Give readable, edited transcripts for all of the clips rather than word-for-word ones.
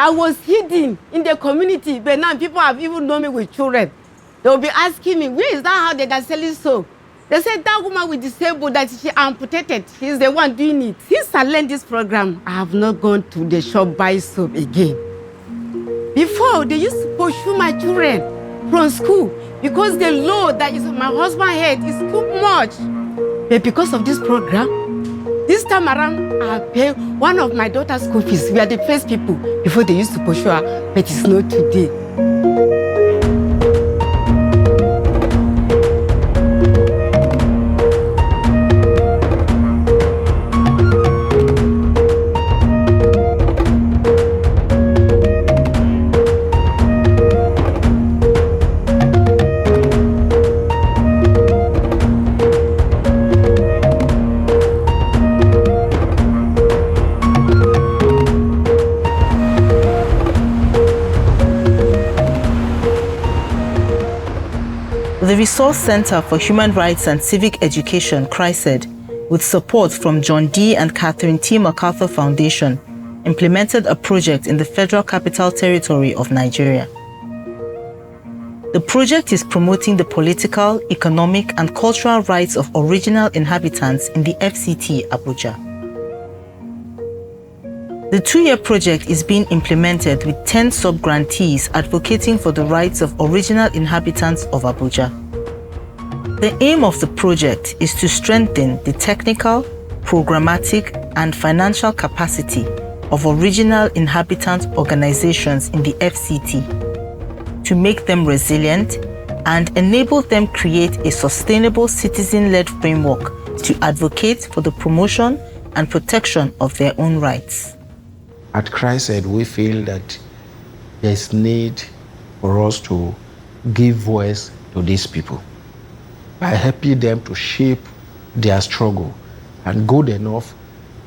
I was hidden in the community, but now people have even known me with children. They'll be asking me, where is that house that are selling soap? They said that woman with disabled, that she amputated, she's the one doing it. Since I learned this program, I have not gone to the shop buy soap again. Before, they used to pursue my children from school because the load that is on my husband's head is too much. But because of this program, this time around, I pay one of my daughter's school fees. We are the first people before they used to pursue her, but it's not today. The Resource Center for Human Rights and Civic Education, CRISED, with support from John D. and Catherine T. MacArthur Foundation, implemented a project in the Federal Capital Territory of Nigeria. The project is promoting the political, economic, and cultural rights of original inhabitants in the FCT, Abuja. The 2-year project is being implemented with 10 sub-grantees advocating for the rights of original inhabitants of Abuja. The aim of the project is to strengthen the technical, programmatic, and financial capacity of original inhabitant organizations in the FCT, to make them resilient and enable them create a sustainable citizen-led framework to advocate for the promotion and protection of their own rights. At CRISED, we feel that there is need for us to give voice to these people by helping them to shape their struggle. And good enough,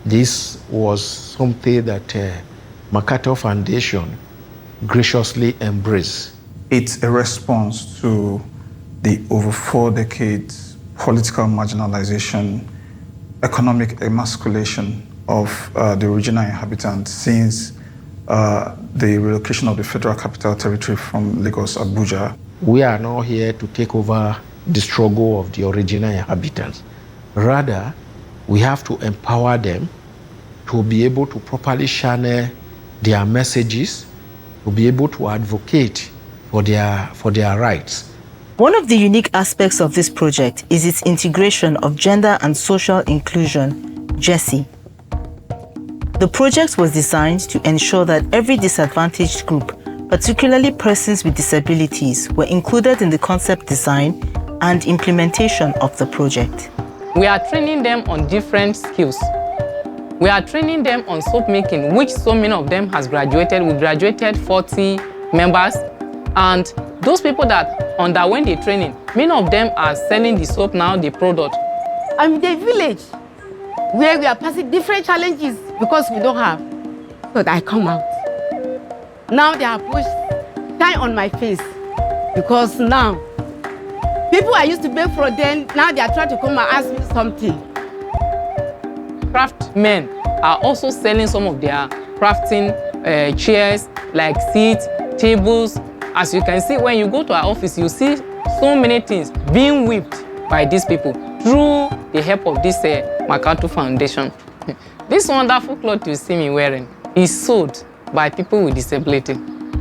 this was something that MacArthur Foundation graciously embraced. It's a response to the over 4 decades political marginalization, economic emasculation of the original inhabitants since the relocation of the Federal Capital Territory from Lagos, Abuja. We are now here to take over the struggle of the original inhabitants. Rather, we have to empower them to be able to properly channel their messages, to be able to advocate for their rights. One of the unique aspects of this project is its integration of gender and social inclusion, GESI. The project was designed to ensure that every disadvantaged group, particularly persons with disabilities, were included in the concept design and implementation of the project. We are training them on different skills. We are training them on soap making, which so many of them has graduated. We graduated 40 members, and those people that underwent the training, many of them are selling the soap now, the product. I'm in the village where we are passing different challenges because we don't have. So I come out. Now they are pushed shine on my face because now people I used to beg for them, now they are trying to come and ask me something. Craftsmen are also selling some of their crafting chairs, like seats, tables. As you can see, when you go to our office, you see so many things being whipped by these people through the help of this MacArthur Foundation. This wonderful cloth you see me wearing is sold by people with disability.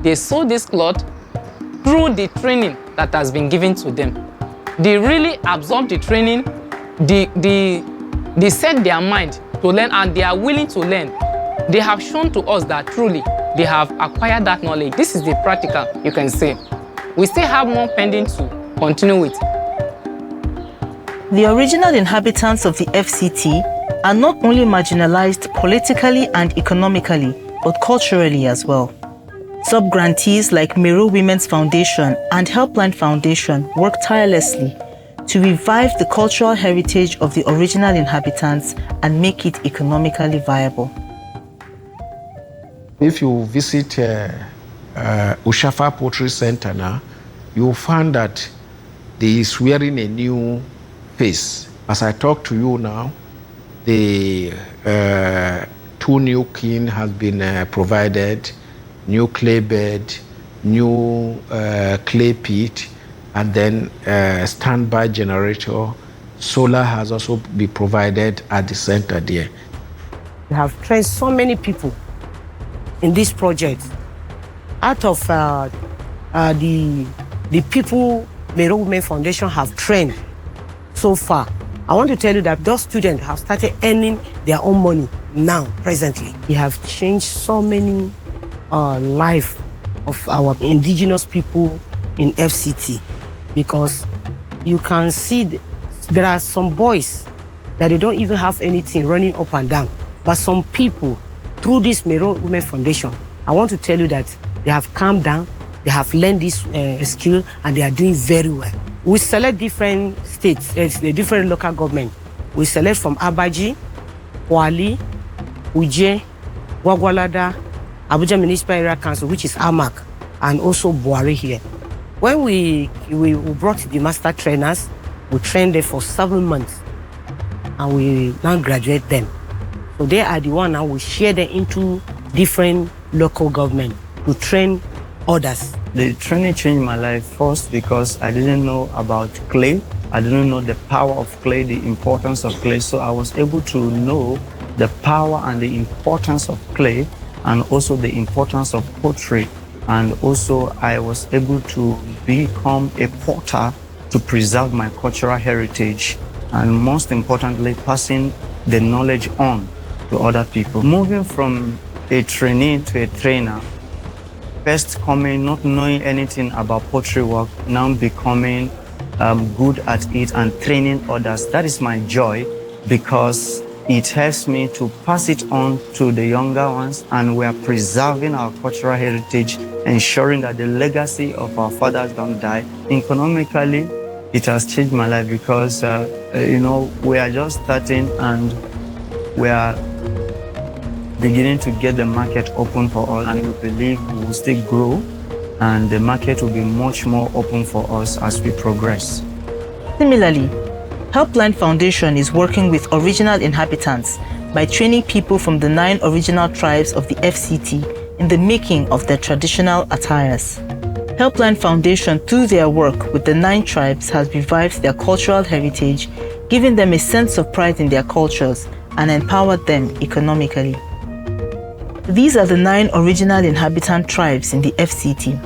They sold this cloth through the training that has been given to them. They really absorb the training, they set their mind to learn, and they are willing to learn. They have shown to us that truly they have acquired that knowledge. This is the practical, you can say. We still have more pending to continue with. The original inhabitants of the FCT are not only marginalized politically and economically, but culturally as well. Sub-grantees like Mero Women's Foundation and Helpline Foundation work tirelessly to revive the cultural heritage of the original inhabitants and make it economically viable. If you visit Ushafa Poultry Center now, you'll find that they is wearing a new face. As I talk to you now, the 2 new kin has been provided. new clay bed, new clay pit, and then standby generator. Solar has also been provided at the center there. We have trained so many people in this project. Out of the people Mero Women Foundation have trained so far, I want to tell you that those students have started earning their own money now, presently. We have changed so many lives of our indigenous people in FCT, because you can see there are some boys that they don't even have anything running up and down. But some people, through this Mero Women Foundation, I want to tell you that they have calmed down, they have learned this skill, and they are doing very well. We select different states, the different local government. We select from Abaji, Wali, Uje, Gwagwalada, Abuja Municipal Area Council, which is AMAC, and also Buhari here. When we brought the master trainers, we trained them for 7 months, and we now graduate them. So they are the one now we share them into different local government to train others. The training changed my life first because I didn't know about clay. I didn't know the power of clay, the importance of clay. So I was able to know the power and the importance of clay, and also the importance of pottery. And also I was able to become a potter to preserve my cultural heritage, and most importantly, passing the knowledge on to other people. Moving from a trainee to a trainer, first coming not knowing anything about pottery work, now becoming good at it and training others. That is my joy, because it helps me to pass it on to the younger ones, and we are preserving our cultural heritage, ensuring that the legacy of our fathers don't die. Economically, it has changed my life because, we are just starting and we are beginning to get the market open for us, and we believe we will still grow and the market will be much more open for us as we progress. Similarly, Helpline Foundation is working with original inhabitants by training people from the 9 original tribes of the FCT in the making of their traditional attires. Helpline Foundation, through their work with the 9 tribes, has revived their cultural heritage, giving them a sense of pride in their cultures and empowered them economically. These are the 9 original inhabitant tribes in the FCT.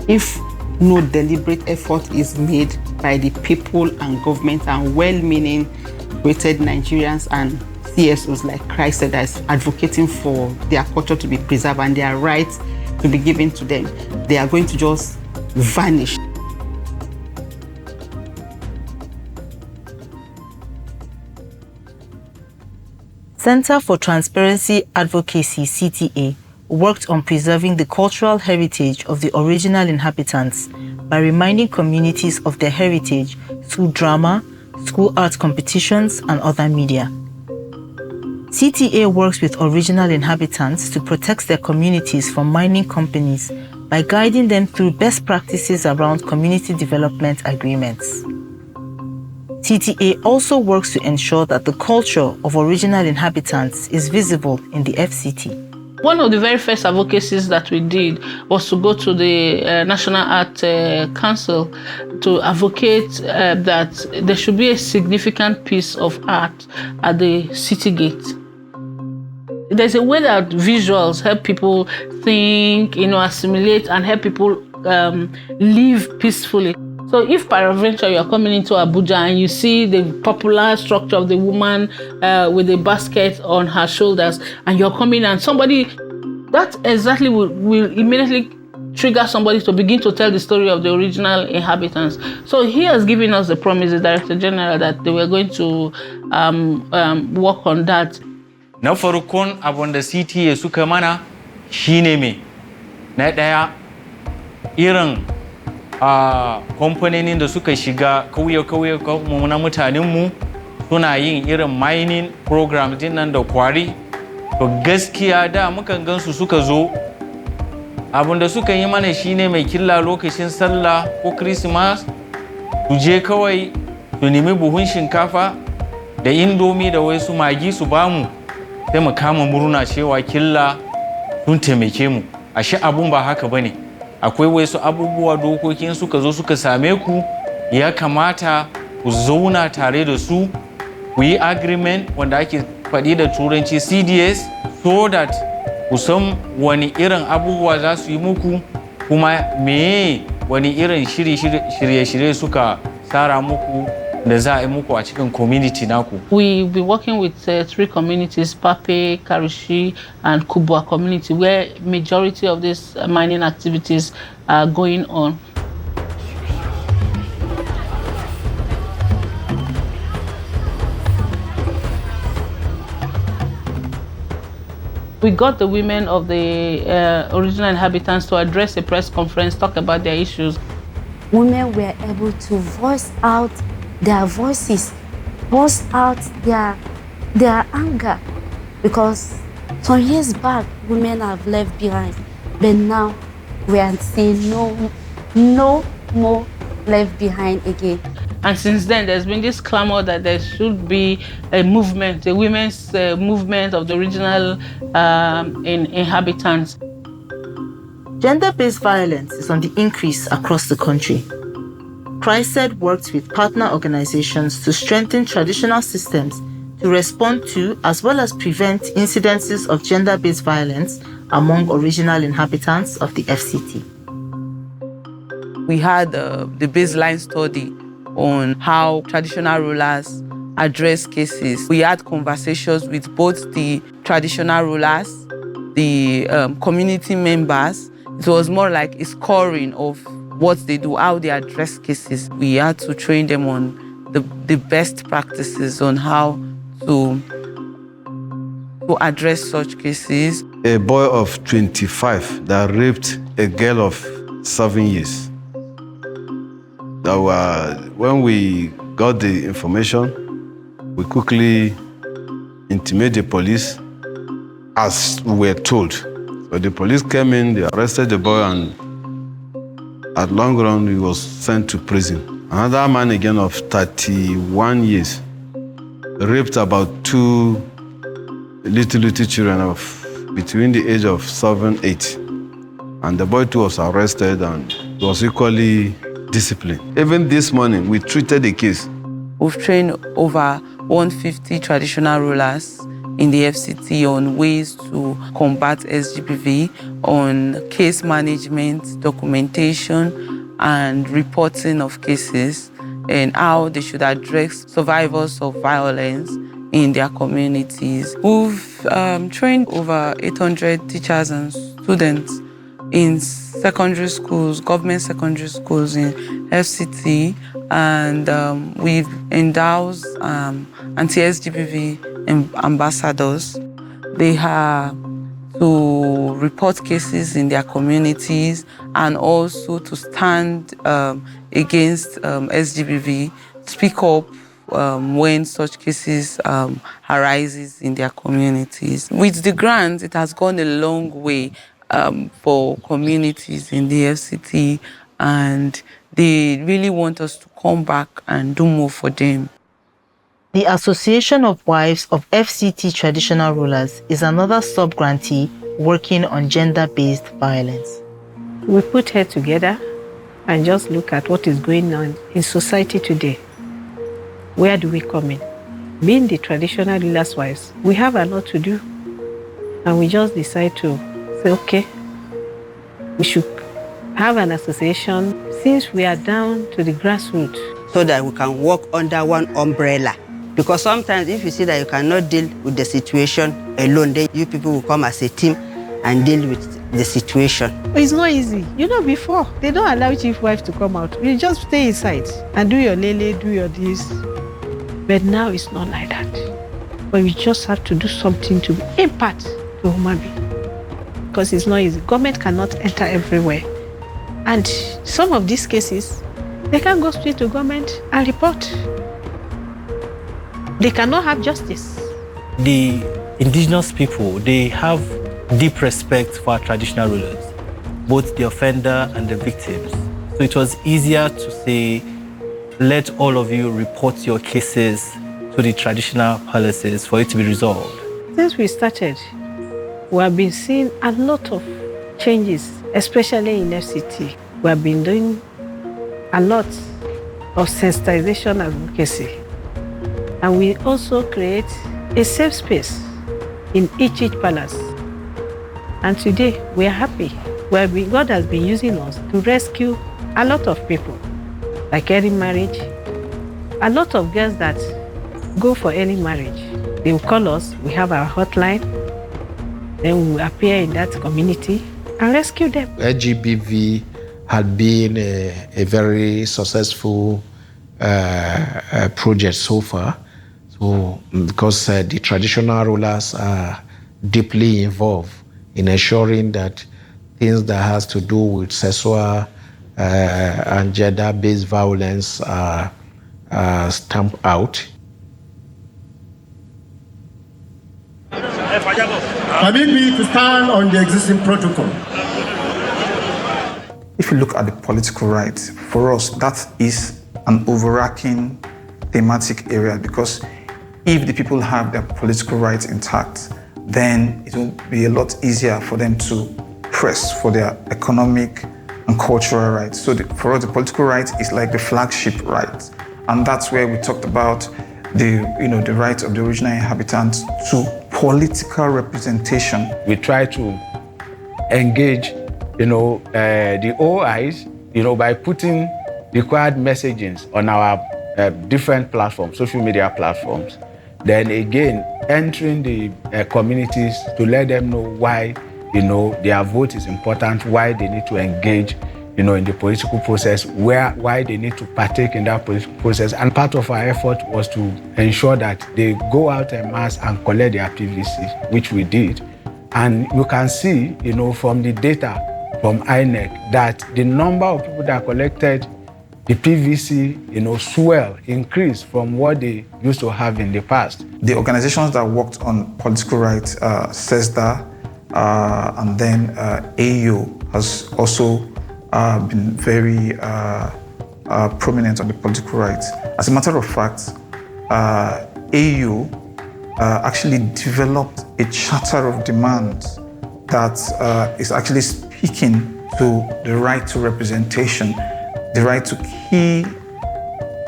If no deliberate effort is made by the people and government and well-meaning rated Nigerians and CSOs, like Christ said, that is advocating for their culture to be preserved and their rights to be given to them, they are going to just vanish. Center for Transparency Advocacy, CTA, worked on preserving the cultural heritage of the original inhabitants by reminding communities of their heritage through drama, school art competitions, and other media. CTA works with original inhabitants to protect their communities from mining companies by guiding them through best practices around community development agreements. CTA also works to ensure that the culture of original inhabitants is visible in the FCT. One of the very first advocacies that we did was to go to the National Art Council to advocate that there should be a significant piece of art at the city gate. There's a way that visuals help people think, assimilate, and help people live peacefully. So if peradventure you are coming into Abuja and you see the popular structure of the woman with a basket on her shoulders, and you're coming and somebody, that exactly will immediately trigger somebody to begin to tell the story of the original inhabitants. So he has given us the promise, the Director General, that they were going to work on that. Na farkon abin da CTA suka mana shine me. Na ɗaya irin kamfanonin da suka shiga kauye-kauye na mutanenmu suna yin irin mining programs din nan da kwari. To gaskiya da mukan gansu suka zo, abin da suka yi mana shine mai killa lokacin sallah ko Christmas, su je kawai su nemi buhun shinkafa da indomi da wai su magi su bamu, sai mu kama murna cewa killa sun taimake mu. Ashe abun ba haka bane. Akwai wasu abubuwa dokokin suka zo suka same ku, ya kamata ku zauna tare da su, ku yi agreement wanda ake faɗi da turanci CDS, so that ku san wani irin abubuwa za su yi muku, kuma me wani irin shirye-shirye suka tsara muku da za a yi muku a cikin community naku. We'll be working with 3 communities, Pape, Karishi, and Kubwa community, where majority of these mining activities are going on. We got the women of the original inhabitants to address a press conference, talk about their issues. Women were able to voice out their voices, voice out their anger, because some years back women have left behind, but now we are seeing no more left behind again. And since then, there's been this clamor that there should be a movement, a women's movement of the original inhabitants. Gender-based violence is on the increase across the country. CRISED works with partner organizations to strengthen traditional systems to respond to as well as prevent incidences of gender-based violence among original inhabitants of the FCT. We had the baseline study on how traditional rulers address cases. We had conversations with both the traditional rulers, the community members. It was more like a scoring of what they do, how they address cases. We had to train them on the best practices on how to address such cases. A boy of 25 that raped a girl of 7 years. When we got the information, we quickly intimated the police as we were told. So the police came in, they arrested the boy, and at long run, he was sent to prison. Another man again of 31 years raped about 2 little children of between the age of 7, 8. And the boy too was arrested and was equally disciplined. Even this morning, we treated the case. We've trained over 150 traditional rulers in the FCT on ways to combat SGBV, on case management, documentation, and reporting of cases, and how they should address survivors of violence in their communities. We've trained over 800 teachers and students in secondary schools, government secondary schools in FCT, and we've endowed anti-SGBV ambassadors. They are to report cases in their communities and also to stand against SGBV, speak up when such cases arises in their communities. With the grant, it has gone a long way for communities in the FCT, and they really want us to come back and do more for them. The Association of Wives of FCT Traditional Rulers is another sub-grantee working on gender-based violence. We put her together and just look at what is going on in society today. Where do we come in? Being the traditional rulers' wives, we have a lot to do. And we just decide to say, okay, we should have an association since we are down to the grassroots. So that we can work under one umbrella. Because sometimes if you see that you cannot deal with the situation alone, then you people will come as a team and deal with the situation. It's not easy. You know, before, they don't allow chief wife to come out. You just stay inside and do your lele, do your this. But now it's not like that. But you just have to do something to impact to human being. Because it's not easy. Government cannot enter everywhere. And some of these cases, they can go straight to government and report. They cannot have justice. The indigenous people, they have deep respect for our traditional rulers, both the offender and the victims. So it was easier to say, let all of you report your cases to the traditional palaces for it to be resolved. Since we started, we have been seeing a lot of changes, especially in FCT. We have been doing a lot of sensitization advocacy. And we also create a safe space in each palace. And today, we are happy. God has been using us to rescue a lot of people, like early marriage. A lot of girls that go for early marriage, they will call us, we have our hotline, then we will appear in that community and rescue them. LGBV had been a very successful project so far. So, because the traditional rulers are deeply involved in ensuring that things that has to do with sexual and gender-based violence are stamped out. Permit me to stand on the existing protocol. If you look at the political rights, for us, that is an overarching thematic area, because if the people have their political rights intact, then it will be a lot easier for them to press for their economic and cultural rights. So for us, the political right is like the flagship right. And that's where we talked about the right of the original inhabitants to political representation. We try to engage, the OIs, by putting required messagings on our different platforms, social media platforms. Then again, entering the communities to let them know why, their vote is important, why they need to engage, in the political process, why they need to partake in that political process. And part of our effort was to ensure that they go out en masse and collect their PVC, which we did. And you can see, from the data from INEC that the number of people that collected the PVC, swell, increased from what they used to have in the past. The organizations that worked on political rights, CESDA, and then AU has also been very prominent on the political rights. As a matter of fact, AU actually developed a charter of demands that is actually speaking to the right to representation, the right to key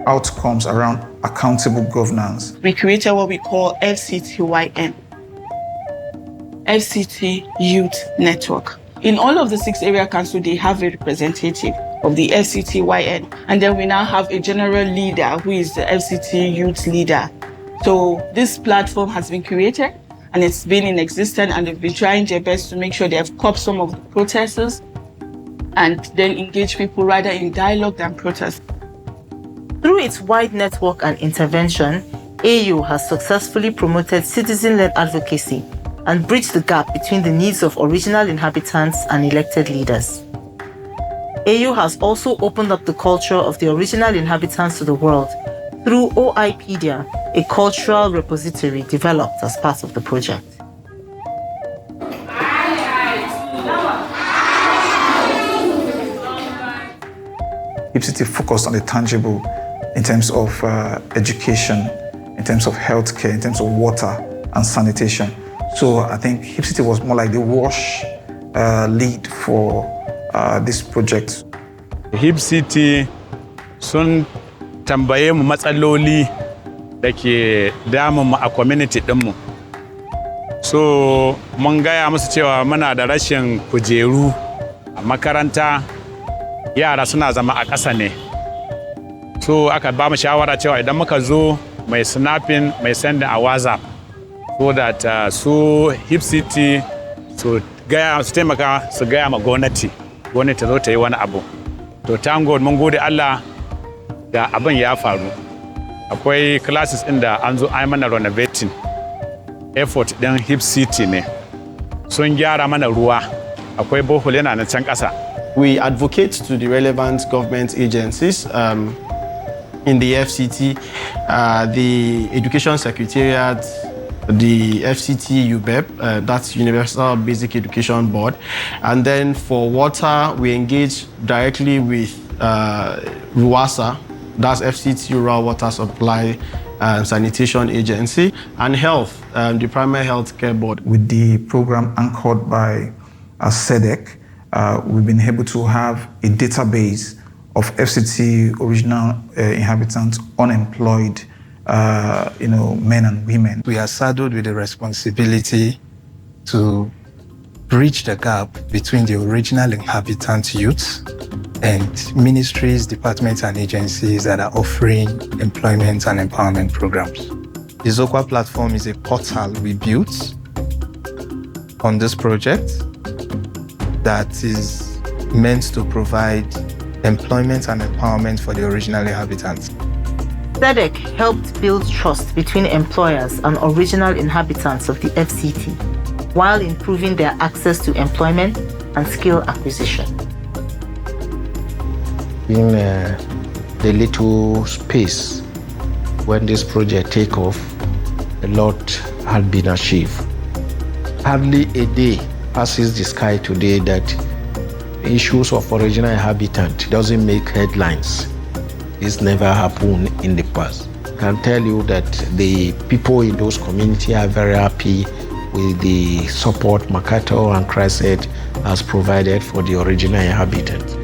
outcomes around accountable governance. We created what we call FCTYN, FCT Youth Network. In all of the 6 area councils, they have a representative of the FCTYN. And then we now have a general leader who is the FCT Youth Leader. So this platform has been created and it's been in existence, and they've been trying their best to make sure they have caught some of the protesters and then engage people rather in dialogue than protest. Through its wide network and intervention, AU has successfully promoted citizen-led advocacy and bridged the gap between the needs of original inhabitants and elected leaders. AU has also opened up the culture of the original inhabitants to the world through OIpedia, a cultural repository developed as part of the project. FCT focused on the tangible in terms of education, in terms of healthcare, in terms of water and sanitation. So I think FCT was more like the wash lead for this project. FCT sun tambaye mu matsaloli da ke damun mu a community ɗinmu. So mun gaya musu cewa muna da rashin kujeru a makaranta, yara suna zama a ƙasa ne. So aka ba mu shawara cewa idan muka zo mai snapping mai sending a WhatsApp so that su FCT su taimaka su gaya ma gwamnati zo ta yi wani abu. To thank God mun gode Allah da abin ya faru. Akwai classes ɗin da an zo an mana renovating, effort ɗin FCT ne. Sun gyara mana ruwa, akwai bohol yana nan can ƙasa. We advocate to the relevant government agencies in the FCT, the Education Secretariat, the FCT UBEP, that's Universal Basic Education Board. And then for water, we engage directly with RUWASA, that's FCT Rural Water Supply and Sanitation Agency, and health, the Primary Health Care Board. With the program anchored by SEDEC, we've been able to have a database of FCT Original Inhabitants, unemployed men and women. We are saddled with the responsibility to bridge the gap between the original inhabitant youths and ministries, departments, and agencies that are offering employment and empowerment programs. The Zokwa platform is a portal we built on this project that is meant to provide employment and empowerment for the original inhabitants. SEDEC helped build trust between employers and original inhabitants of the FCT while improving their access to employment and skill acquisition. In the little space when this project take off, a lot had been achieved. Hardly a day passes the sky today that issues of original inhabitant doesn't make headlines. This never happened in the past. I can tell you that the people in those communities are very happy with the support Makato and Christ has provided for the original inhabitants.